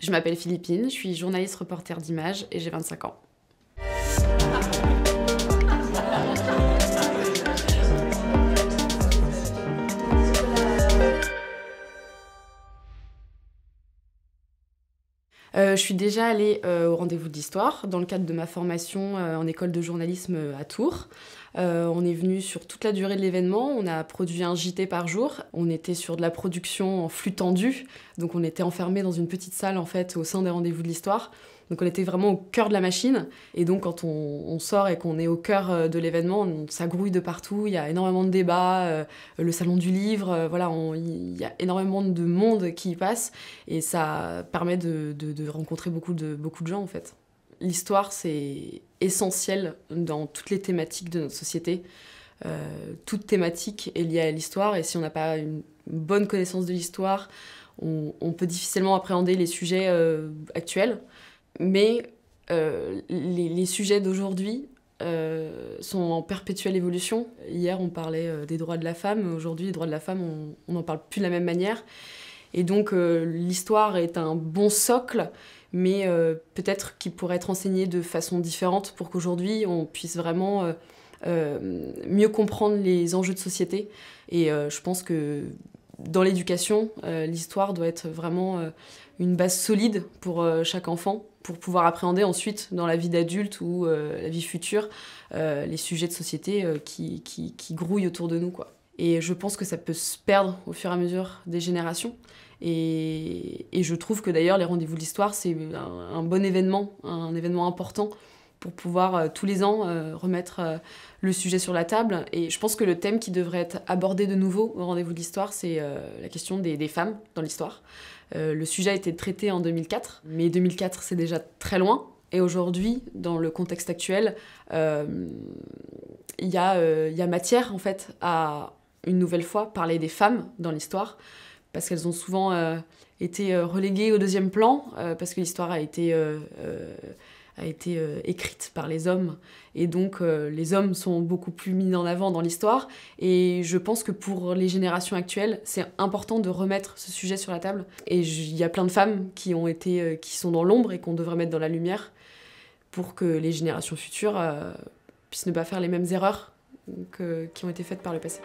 Je m'appelle Philippine, je suis journaliste reporter d'images et j'ai 25 ans. Je suis déjà allée au rendez-vous de l'histoire dans le cadre de ma formation en école de journalisme à Tours. On est venu sur toute la durée de l'événement, on a produit un JT par jour. On était sur de la production en flux tendu, donc on était enfermés dans une petite salle en fait au sein des rendez-vous de l'histoire. Donc on était vraiment au cœur de la machine, et donc quand on sort et qu'on est au cœur de l'événement, ça grouille de partout, il y a énormément de débats, le salon du livre, voilà, il y a énormément de monde qui y passe, et ça permet de rencontrer beaucoup de gens en fait. L'histoire, c'est essentiel dans toutes les thématiques de notre société. Toute thématique est liée à l'histoire, et si on n'a pas une bonne connaissance de l'histoire, on peut difficilement appréhender les sujets actuels. Mais les sujets d'aujourd'hui sont en perpétuelle évolution. Hier, on parlait des droits de la femme. Aujourd'hui, les droits de la femme, on n'en parle plus de la même manière. Et donc, l'histoire est un bon socle, mais peut-être qu'il pourrait être enseigné de façon différente pour qu'aujourd'hui, on puisse vraiment mieux comprendre les enjeux de société. Et je pense que dans l'éducation, l'histoire doit être vraiment une base solide pour chaque enfant, pour pouvoir appréhender ensuite dans la vie d'adulte ou la vie future les sujets de société qui grouillent autour de nous, quoi. Et je pense que ça peut se perdre au fur et à mesure des générations. Et je trouve que d'ailleurs les rendez-vous de l'histoire, c'est un bon événement, un événement important pour pouvoir tous les ans remettre le sujet sur la table. Et je pense que le thème qui devrait être abordé de nouveau au rendez-vous de l'histoire, c'est la question des femmes dans l'histoire. Le sujet a été traité en 2004, mais 2004 c'est déjà très loin. Et aujourd'hui, dans le contexte actuel, il y a matière en fait à une nouvelle fois parler des femmes dans l'histoire, parce qu'elles ont souvent été reléguées au deuxième plan, parce que l'histoire a été écrite par les hommes, et donc les hommes sont beaucoup plus mis en avant dans l'histoire, et je pense que pour les générations actuelles, c'est important de remettre ce sujet sur la table, et il y a plein de femmes qui sont dans l'ombre et qu'on devrait mettre dans la lumière pour que les générations futures puissent ne pas faire les mêmes erreurs qui ont été faites par le passé.